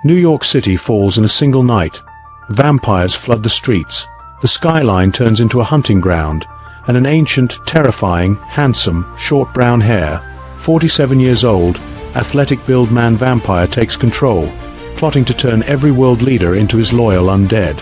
New York City falls in a single night. Vampires flood the streets, the skyline turns into a hunting ground, and an ancient, terrifying, handsome, short brown hair, 47 years old, athletic-build man-vampire takes control, plotting to turn every world leader into his loyal undead.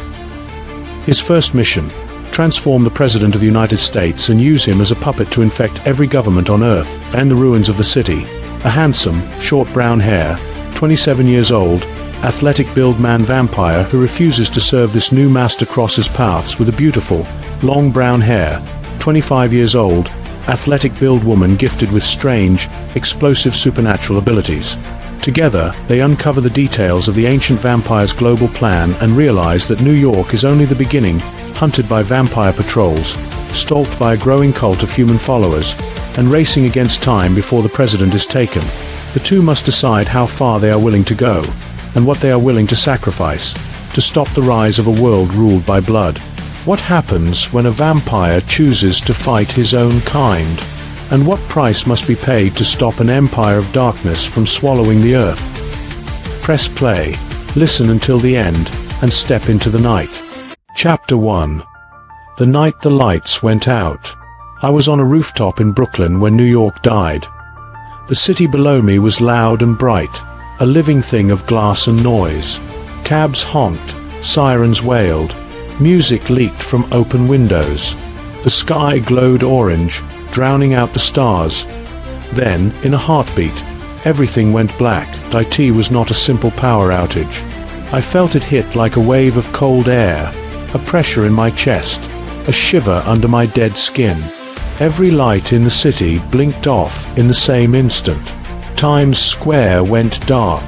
His first mission: transform the President of the United States and use him as a puppet to infect every government on Earth and the ruins of the city. A handsome, short brown hair, 27 years old, athletic-build man-vampire who refuses to serve this new master crosses paths with a beautiful, long brown hair, 25 years old, athletic-build woman gifted with strange, explosive supernatural abilities. Together, they uncover the details of the ancient vampire's global plan and realize that New York is only the beginning, hunted by vampire patrols, stalked by a growing cult of human followers, and racing against time before the president is taken. The two must decide how far they are willing to go, and what they are willing to sacrifice, to stop the rise of a world ruled by blood. What happens when a vampire chooses to fight his own kind? And what price must be paid to stop an empire of darkness from swallowing the earth? Press play, listen until the end, and step into the night. Chapter 1. The night the lights went out. I was on a rooftop in Brooklyn when New York died. The city below me was loud and bright, a living thing of glass and noise. Cabs honked, sirens wailed, music leaked from open windows. The sky glowed orange, drowning out the stars. Then, in a heartbeat, everything went black. IT was not a simple power outage. I felt it hit like a wave of cold air, a pressure in my chest, a shiver under my dead skin. Every light in the city blinked off in the same instant. Times Square went dark.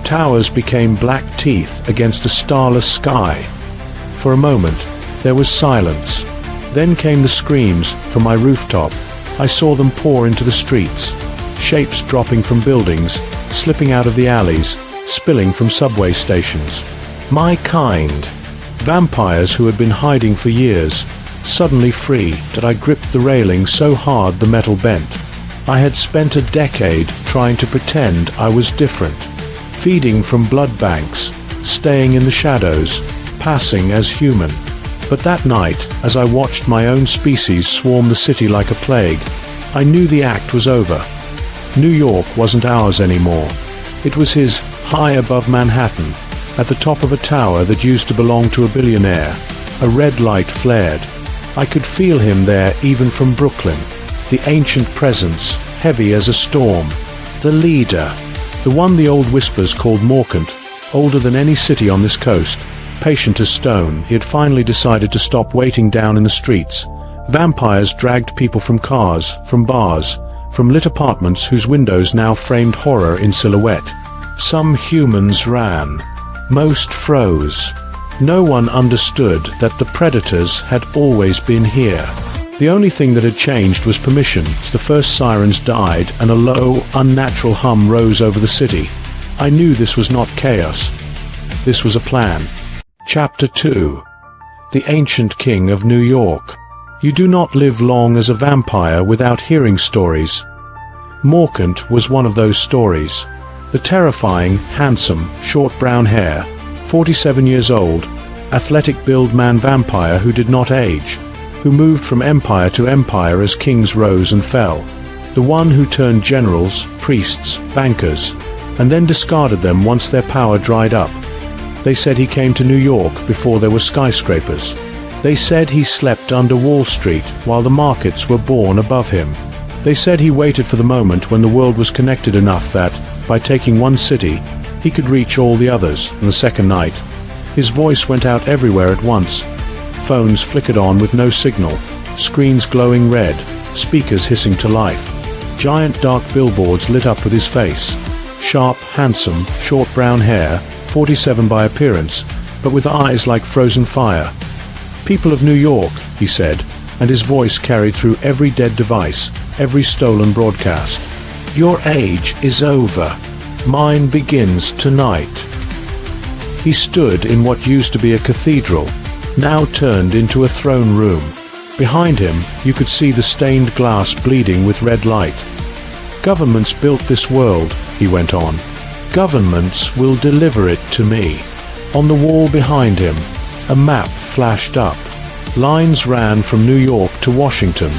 Towers became black teeth against a starless sky. For a moment, there was silence. Then came the screams from my rooftop. I saw them pour into the streets, shapes dropping from buildings, slipping out of the alleys, spilling from subway stations. My kind. Vampires who had been hiding for years, suddenly free, that I gripped the railing so hard the metal bent. I had spent a decade trying to pretend I was different, feeding from blood banks, staying in the shadows, passing as human. But that night, as I watched my own species swarm the city like a plague, I knew the act was over. New York wasn't ours anymore. It was his, high above Manhattan, at the top of a tower that used to belong to a billionaire. A red light flared. I could feel him there even from Brooklyn. The ancient presence, heavy as a storm. The leader. The one the old whispers called Morkant, older than any city on this coast. Patient as stone, he had finally decided to stop waiting down in the streets. Vampires dragged people from cars, from bars, from lit apartments whose windows now framed horror in silhouette. Some humans ran. Most froze. No one understood that the predators had always been here. The only thing that had changed was permission. The first sirens died and a low, unnatural hum rose over the city. I knew this was not chaos. This was a plan. Chapter 2. The Ancient King of New York. You do not live long as a vampire without hearing stories. Morkant was one of those stories. The terrifying, handsome, short brown hair, 47 years old, athletic-build man-vampire who did not age, who moved from empire to empire as kings rose and fell. The one who turned generals, priests, bankers, and then discarded them once their power dried up. They said he came to New York before there were skyscrapers. They said he slept under Wall Street while the markets were born above him. They said he waited for the moment when the world was connected enough that, by taking one city, he could reach all the others. On the second night, his voice went out everywhere at once. Phones flickered on with no signal, screens glowing red, speakers hissing to life. Giant dark billboards lit up with his face. Sharp, handsome, short brown hair, 47 by appearance, but with eyes like frozen fire. People of New York, he said, and his voice carried through every dead device, every stolen broadcast. Your age is over. Mine begins tonight. He stood in what used to be a cathedral, now turned into a throne room. Behind him, you could see the stained glass bleeding with red light. Governments built this world, he went on. Governments will deliver it to me. On the wall behind him, a map flashed up. Lines ran from New York to Washington,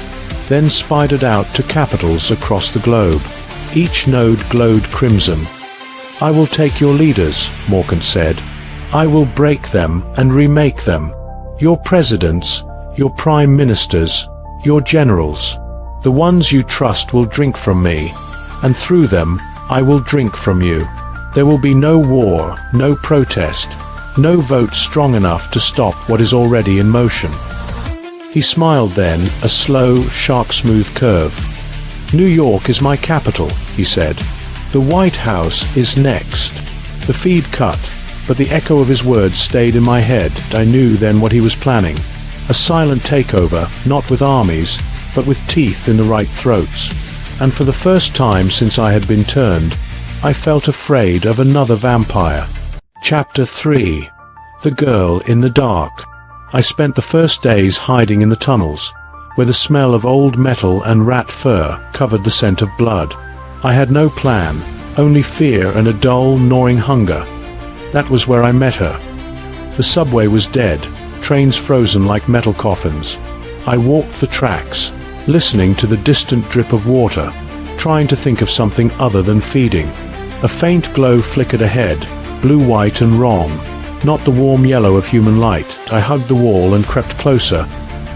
then spidered out to capitals across the globe. Each node glowed crimson. "I will take your leaders," Morgan said. "I will break them and remake them. Your presidents, your prime ministers, your generals. The ones you trust will drink from me, and through them, I will drink from you. There will be no war, no protest, no vote strong enough to stop what is already in motion." He smiled then, a slow, shark-smooth curve. "New York is my capital," he said. "The White House is next." The feed cut, but the echo of his words stayed in my head. I knew then what he was planning. A silent takeover, not with armies, but with teeth in the right throats. And for the first time since I had been turned, I felt afraid of another vampire. Chapter 3. The Girl in the Dark. I spent the first days hiding in the tunnels, where the smell of old metal and rat fur covered the scent of blood. I had no plan, only fear and a dull, gnawing hunger. That was where I met her. The subway was dead, trains frozen like metal coffins. I walked the tracks, listening to the distant drip of water, trying to think of something other than feeding. A faint glow flickered ahead, blue-white and wrong, not the warm yellow of human light. I hugged the wall and crept closer.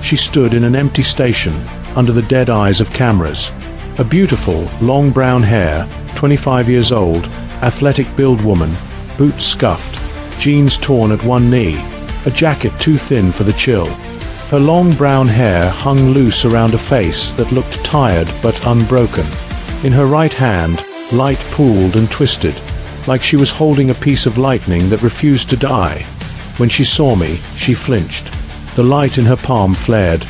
She stood in an empty station, under the dead eyes of cameras. A beautiful, long brown hair, 25 years old, athletic build woman, boots scuffed, jeans torn at one knee, a jacket too thin for the chill. Her long brown hair hung loose around a face that looked tired but unbroken. In her right hand, light pooled and twisted, like she was holding a piece of lightning that refused to die. When she saw me, she flinched. The light in her palm flared.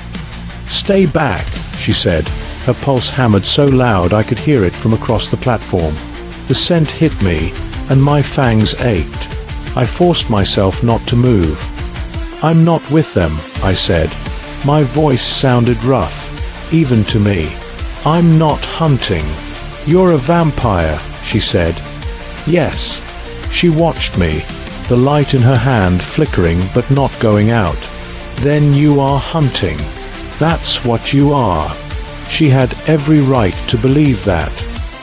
"Stay back," she said. Her pulse hammered so loud I could hear it from across the platform. The scent hit me, and my fangs ached. I forced myself not to move. "I'm not with them," I said. My voice sounded rough, even to me. "I'm not hunting." "You're a vampire," she said. "Yes." She watched me, the light in her hand flickering but not going out. "Then you are hunting. That's what you are." She had every right to believe that.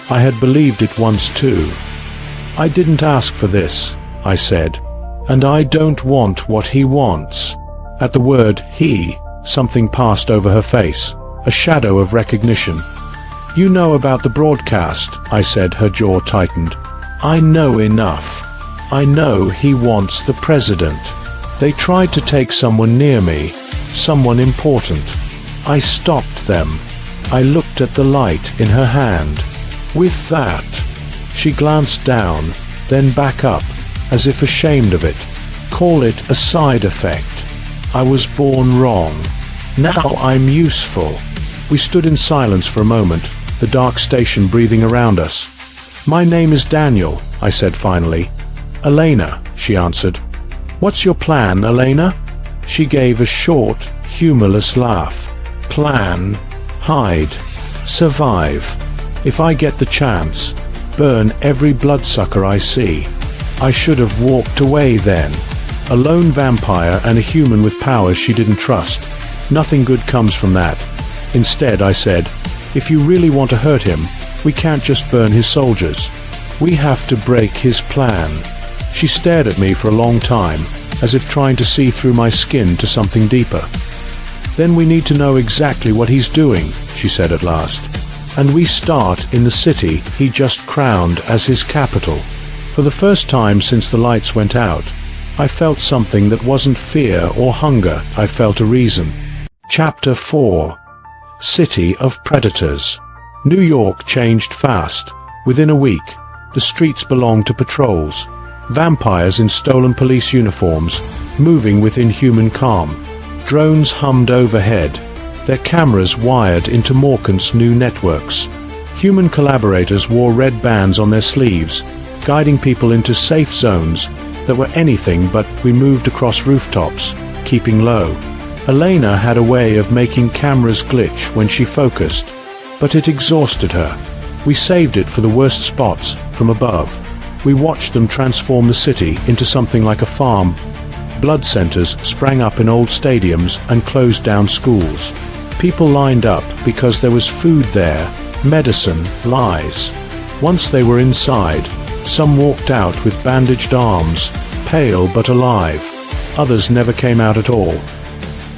I had believed it once too. "I didn't ask for this," I said. "And I don't want what he wants." At the word "he," something passed over her face, a shadow of recognition. "You know about the broadcast," I said, her jaw tightened. "I know enough. I know he wants the president. They tried to take someone near me, someone important. I stopped them." I looked at the light in her hand. "With that," she glanced down, then back up, as if ashamed of it. "Call it a side effect. I was born wrong. Now I'm useful." We stood in silence for a moment, the dark station breathing around us. "My name is Daniel," I said finally. "Elena," she answered. "What's your plan, Elena?" She gave a short, humorless laugh. "Plan? Hide. Survive. If I get the chance, burn every bloodsucker I see." I should have walked away then. A lone vampire and a human with powers she didn't trust. Nothing good comes from that. Instead, I said, "If you really want to hurt him, we can't just burn his soldiers. We have to break his plan." She stared at me for a long time, as if trying to see through my skin to something deeper. "Then we need to know exactly what he's doing," she said at last. "And we start in the city he just crowned as his capital." For the first time since the lights went out, I felt something that wasn't fear or hunger. I felt a reason. Chapter 4. City of Predators. New York changed fast. Within a week, the streets belonged to patrols. Vampires in stolen police uniforms, moving with inhuman calm. Drones hummed overhead, their cameras wired into Morgan's new networks. Human collaborators wore red bands on their sleeves, guiding people into safe zones that were anything but. We moved across rooftops, keeping low. Elena had a way of making cameras glitch when she focused, but it exhausted her. We saved it for the worst spots, from above. We watched them transform the city into something like a farm. Blood centers sprang up in old stadiums and closed down schools. People lined up because there was food there, medicine, lies. Once they were inside, some walked out with bandaged arms, pale but alive. Others never came out at all.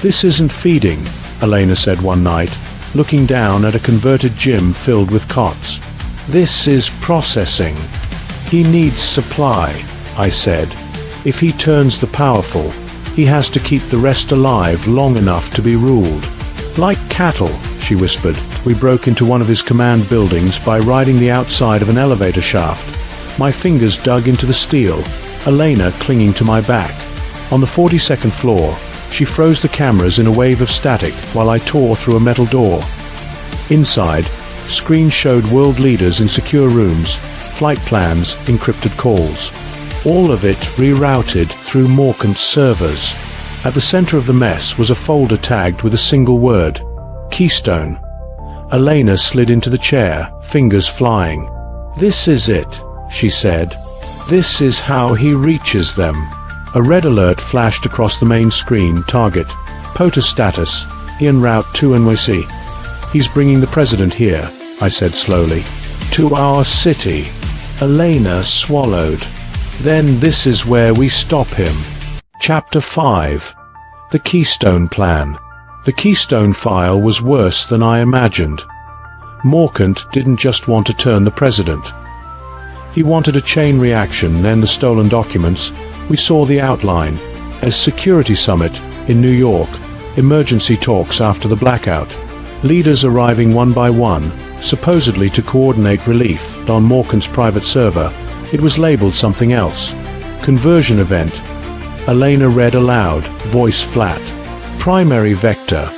"This isn't feeding," Elena said one night, looking down at a converted gym filled with cots. "This is processing. He needs supply," I said. "If he turns the powerful, he has to keep the rest alive long enough to be ruled." "Like cattle," she whispered. We broke into one of his command buildings by riding the outside of an elevator shaft. My fingers dug into the steel, Elena clinging to my back. On the 42nd floor, she froze the cameras in a wave of static while I tore through a metal door. Inside, screens showed world leaders in secure rooms, flight plans, encrypted calls. All of it rerouted through Morkant's servers. At the center of the mess was a folder tagged with a single word: Keystone. Elena slid into the chair, fingers flying. "This is it," she said. "This is how he reaches them." A red alert flashed across the main screen. Target: POTUS status, en route to NYC. "He's bringing the president here," I said slowly. "To our city." Elena swallowed. "Then this is where we stop him." Chapter 5. The Keystone Plan. The Keystone file was worse than I imagined. Morkant didn't just want to turn the president. He wanted a chain reaction, then the stolen documents. We saw the outline. A security summit in New York, emergency talks after the blackout, leaders arriving one by one, supposedly to coordinate relief. On Morkant's private server, it was labeled something else. Conversion event. Elena read aloud, voice flat. Primary vector: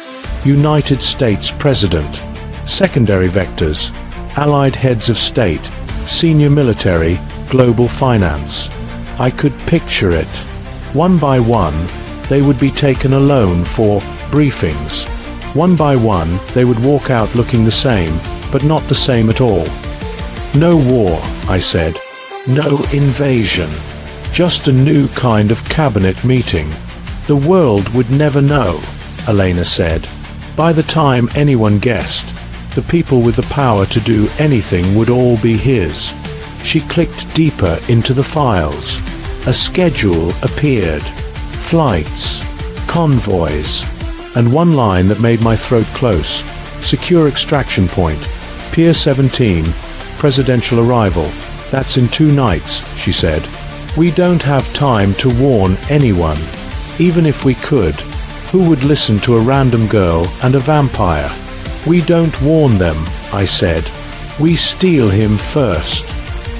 United States President. Secondary vectors: Allied heads of state, senior military, global finance. I could picture it. One by one, they would be taken alone for briefings. One by one, they would walk out looking the same, but not the same at all. "No war," I said. "No invasion. Just a new kind of cabinet meeting. The world would never know," Elena said. "By the time anyone guessed, the people with the power to do anything would all be his." She clicked deeper into the files. A schedule appeared. Flights, convoys, and one line that made my throat close. Secure extraction point. Pier 17, presidential arrival. "That's in 2 nights, she said. "We don't have time to warn anyone. Even if we could, who would listen to a random girl and a vampire?" "We don't warn them," I said. "We steal him first."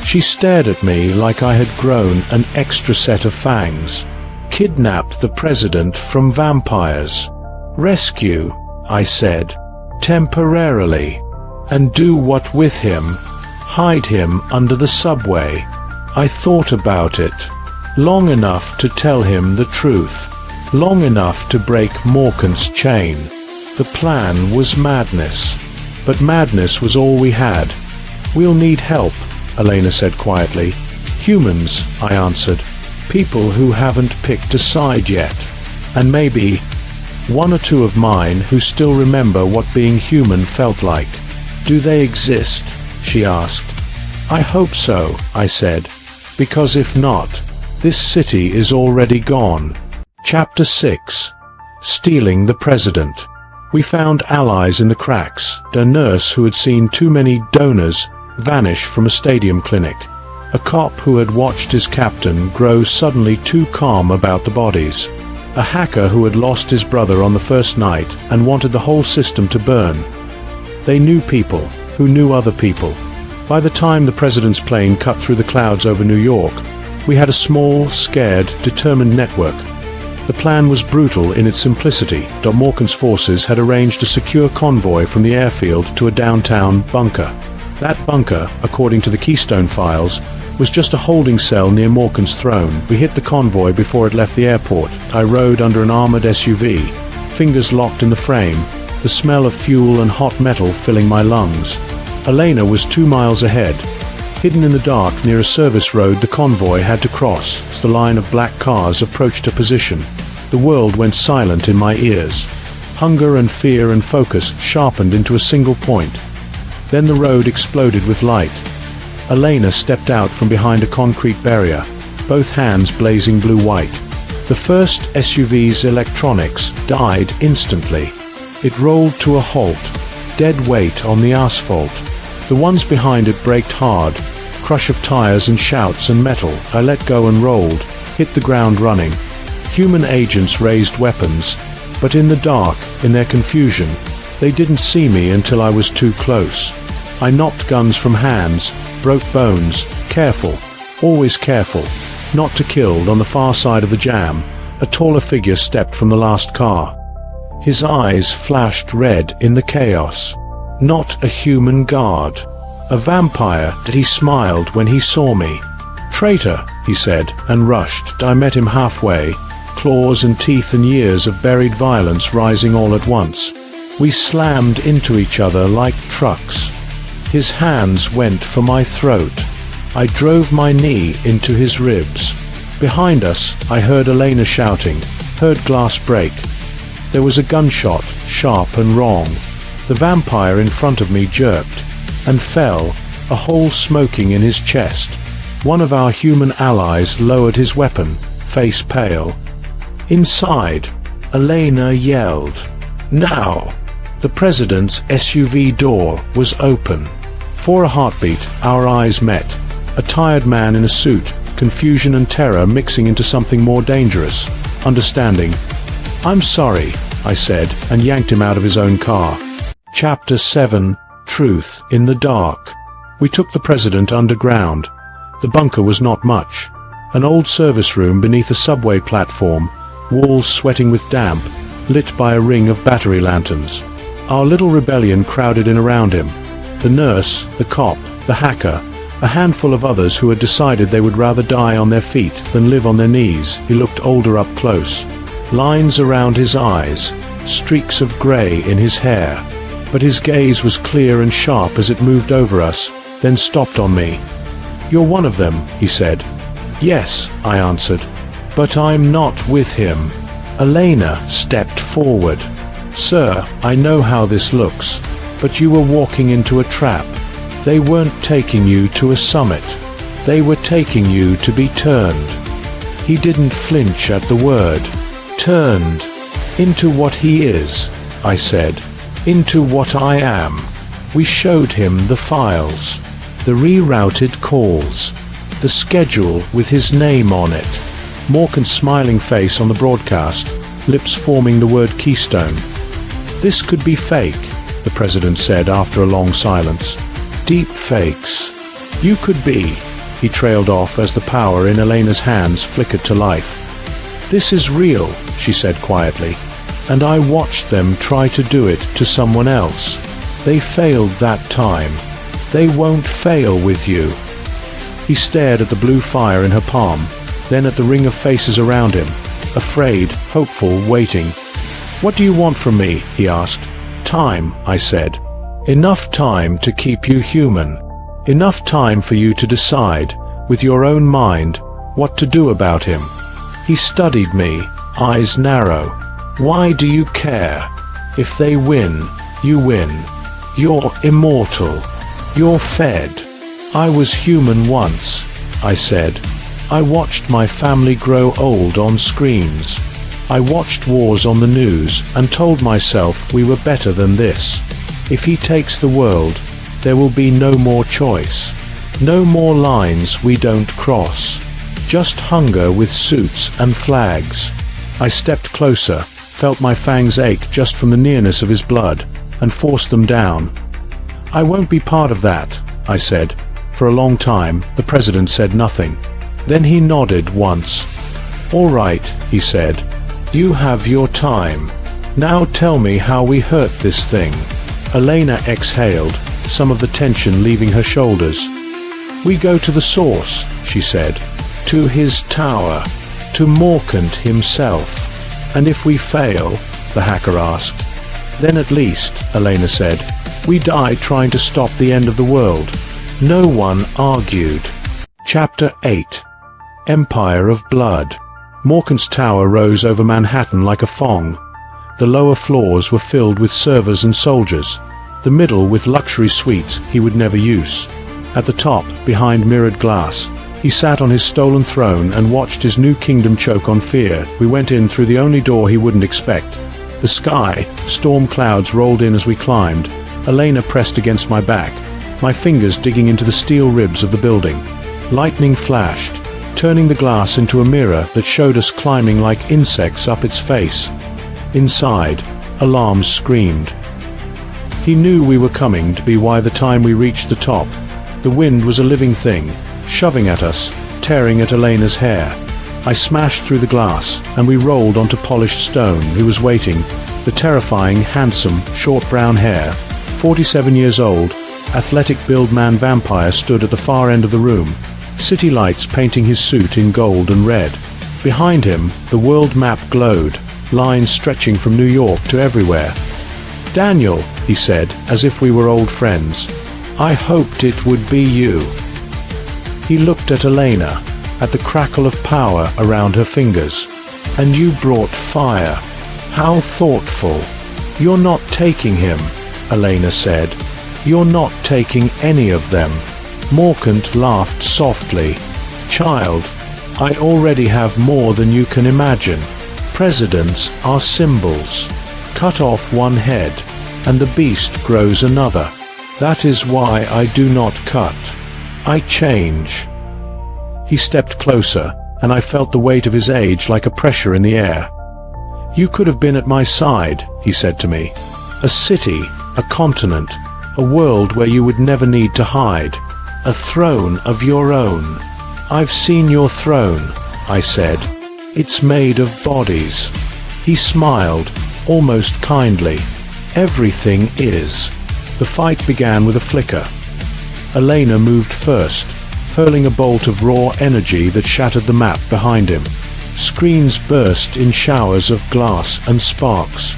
She stared at me like I had grown an extra set of fangs. "Kidnap the president from vampires. Rescue," I said. "Temporarily. And do what with him? Hide him under the subway." I thought about it. Long enough to tell him the truth. Long enough to break Morkant's chain. The plan was madness. But madness was all we had. "We'll need help," Elena said quietly. "Humans," I answered. "People who haven't picked a side yet. And maybe one or two of mine who still remember what being human felt like." "Do they exist?" she asked. "I hope so," I said. "Because if not, this city is already gone." Chapter 6. Stealing the President. We found allies in the cracks. A nurse who had seen too many donors vanish from a stadium clinic. A cop who had watched his captain grow suddenly too calm about the bodies. A hacker who had lost his brother on the first night and wanted the whole system to burn. They knew people who knew other people. By the time the president's plane cut through the clouds over New York, we had a small, scared, determined network. The plan was brutal in its simplicity. Morkant's forces had arranged a secure convoy from the airfield to a downtown bunker. That bunker, according to the Keystone files, was just a holding cell near Morkant's throne. We hit the convoy before it left the airport. I rode under an armored SUV, fingers locked in the frame, the smell of fuel and hot metal filling my lungs. Elena was 2 miles ahead. Hidden in the dark near a service road the convoy had to cross as the line of black cars approached a position. The world went silent in my ears. Hunger and fear and focus sharpened into a single point. Then the road exploded with light. Elena stepped out from behind a concrete barrier, both hands blazing blue-white. The first SUV's electronics died instantly. It rolled to a halt, dead weight on the asphalt. The ones behind it braked hard. Crush of tires and shouts and metal. I let go and rolled, hit the ground running. Human agents raised weapons, but in the dark, in their confusion, they didn't see me until I was too close. I knocked guns from hands, broke bones, careful, always careful, not to kill. On the far side of the jam, a taller figure stepped from the last car. His eyes flashed red in the chaos. Not a human guard. A vampire. He smiled when he saw me. "Traitor," he said, and rushed. I met him halfway, claws and teeth and years of buried violence rising all at once. We slammed into each other like trucks. His hands went for my throat. I drove my knee into his ribs. Behind us, I heard Elena shouting, heard glass break. There was a gunshot, sharp and wrong. The vampire in front of me jerked and fell, a hole smoking in his chest. One of our human allies lowered his weapon, face pale. Inside, Elena yelled, "Now!" The president's SUV door was open. For a heartbeat, our eyes met. A tired man in a suit, confusion and terror mixing into something more dangerous, understanding. "I'm sorry," I said, and yanked him out of his own car. Chapter 7: Truth in the Dark. We took the president underground. The bunker was not much. An old service room beneath a subway platform, walls sweating with damp, lit by a ring of battery lanterns. Our little rebellion crowded in around him. The nurse, the cop, the hacker, a handful of others who had decided they would rather die on their feet than live on their knees. He looked older up close. Lines around his eyes, streaks of grey in his hair. But his gaze was clear and sharp as it moved over us, then stopped on me. "You're one of them," he said. "Yes," I answered. "But I'm not with him." Elena stepped forward. "Sir, I know how this looks, but you were walking into a trap. They weren't taking you to a summit. They were taking you to be turned." He didn't flinch at the word. "Turned. Into what he is," I said. "Into what I am." We showed him the files, the rerouted calls, the schedule with his name on it. Morgan's smiling face on the broadcast, lips forming the word Keystone. "This could be fake," the president said after a long silence. "Deep fakes. You could be." He trailed off as the power in Elena's hands flickered to life. "This is real," she said quietly. "And I watched them try to do it to someone else. They failed that time. They won't fail with you." He stared at the blue fire in her palm, then at the ring of faces around him, afraid, hopeful, waiting. "What do you want from me?" he asked. "Time," I said. "Enough time to keep you human. Enough time for you to decide, with your own mind, what to do about him." He studied me, eyes narrow. "Why do you care? If they win, you win. You're immortal. You're fed." "I was human once," I said. "I watched my family grow old on screens. I watched wars on the news and told myself we were better than this. If he takes the world, there will be no more choice. No more lines we don't cross. Just hunger with suits and flags." I stepped closer, felt my fangs ache just from the nearness of his blood, and forced them down. "I won't be part of that," I said. For a long time, the president said nothing. Then he nodded once. "All right," he said. "You have your time. Now tell me how we hurt this thing." Elena exhaled, some of the tension leaving her shoulders. "We go to the source," she said. "To his tower. To Morkant himself." "And if we fail?" the hacker asked. "Then at least," Elena said, "we die trying to stop the end of the world." No one argued. Chapter 8. Empire of Blood. Morcant's tower rose over Manhattan like a thong. The lower floors were filled with servers and soldiers, the middle with luxury suites he would never use. At the top, behind mirrored glass, he sat on his stolen throne and watched his new kingdom choke on fear. We went in through the only door he wouldn't expect. The sky, storm clouds rolled in as we climbed. Elena pressed against my back, my fingers digging into the steel ribs of the building. Lightning flashed, turning the glass into a mirror that showed us climbing like insects up its face. Inside, alarms screamed. He knew we were coming to be by the time we reached the top. The wind was a living thing, shoving at us, tearing at Elena's hair. I smashed through the glass, and we rolled onto polished stone. He was waiting, the terrifying, handsome, short brown hair, 47 years old, athletic build man vampire stood at the far end of the room, city lights painting his suit in gold and red. Behind him, the world map glowed, lines stretching from New York to everywhere. "Daniel," he said, as if we were old friends, "I hoped it would be you." He looked at Elena, at the crackle of power around her fingers. "And you brought fire. How thoughtful." "You're not taking him," Elena said. "You're not taking any of them." Morcant laughed softly. "Child, I already have more than you can imagine. Presidents are symbols. Cut off one head, and the beast grows another. That is why I do not cut. I change." He stepped closer, and I felt the weight of his age like a pressure in the air. "You could have been at my side," he said to me. "A city, a continent, a world where you would never need to hide. A throne of your own." "I've seen your throne," I said. "It's made of bodies." He smiled, almost kindly. "Everything is." The fight began with a flicker. Elena moved first, hurling a bolt of raw energy that shattered the map behind him. Screens burst in showers of glass and sparks.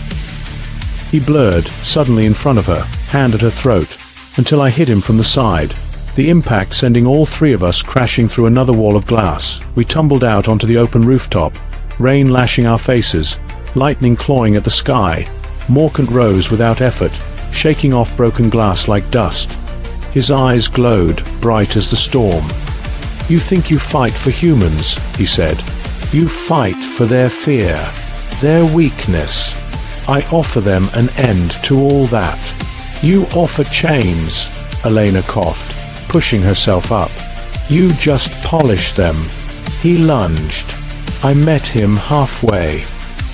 He blurred, suddenly in front of her, hand at her throat, until I hit him from the side, the impact sending all three of us crashing through another wall of glass. We tumbled out onto the open rooftop, rain lashing our faces, lightning clawing at the sky. Morcant rose without effort, shaking off broken glass like dust. His eyes glowed, bright as the storm. "You think you fight for humans," he said. "You fight for their fear, their weakness. I offer them an end to all that." "You offer chains," Elena coughed, pushing herself up. "You just polish them." He lunged. I met him halfway.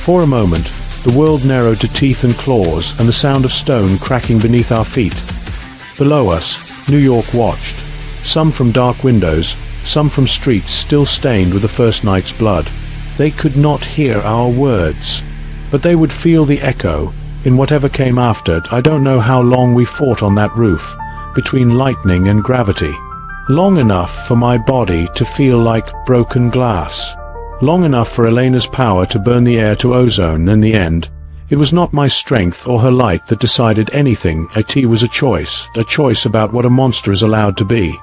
For a moment, the world narrowed to teeth and claws and the sound of stone cracking beneath our feet. Below us, New York watched, some from dark windows, some from streets still stained with the first night's blood. They could not hear our words, but they would feel the echo in whatever came after. I don't know how long we fought on that roof, between lightning and gravity. Long enough for my body to feel like broken glass. Long enough for Elena's power to burn the air to ozone. In the end, it was not my strength or her light that decided anything. It was a choice about what a monster is allowed to be,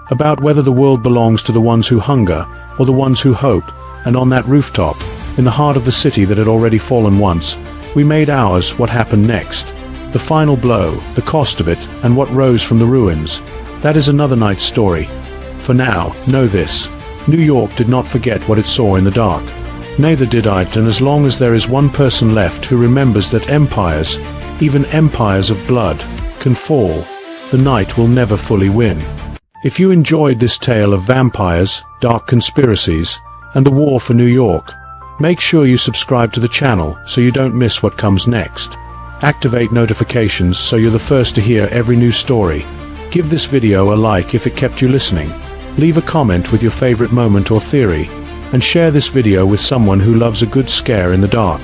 about whether the world belongs to the ones who hunger or the ones who hope. And on that rooftop, in the heart of the city that had already fallen once, we made ours what happened next. The final blow, the cost of it, and what rose from the ruins. That is another night's story. For now, know this: New York did not forget what it saw in the dark. Neither did I, and as long as there is one person left who remembers that empires, even empires of blood, can fall, the night will never fully win. If you enjoyed this tale of vampires, dark conspiracies, and the war for New York, make sure you subscribe to the channel so you don't miss what comes next. Activate notifications so you're the first to hear every new story. Give this video a like if it kept you listening. Leave a comment with your favorite moment or theory, and share this video with someone who loves a good scare in the dark.